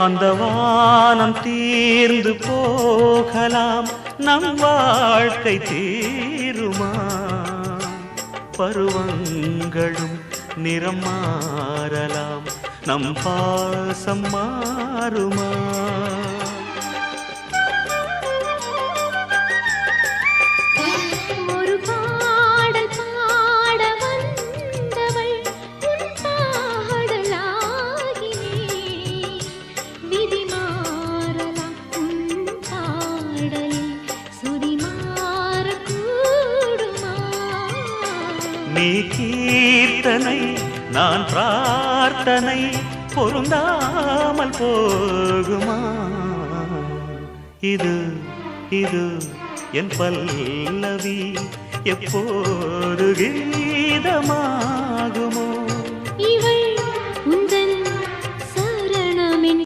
அந்த வானம் தீர்ந்து போகலாம், நம் வாழ்க்கை தீருமா? பருவங்களும் நிறம் மாறலாம், நம் பாசம் மாறுமா? நீ கீர்த்தனை நான் பிரார்த்தனை, பொருந்தாமல் போகுமா? இது இது என் பல்லவி எப்போது கீதமாகுமோ?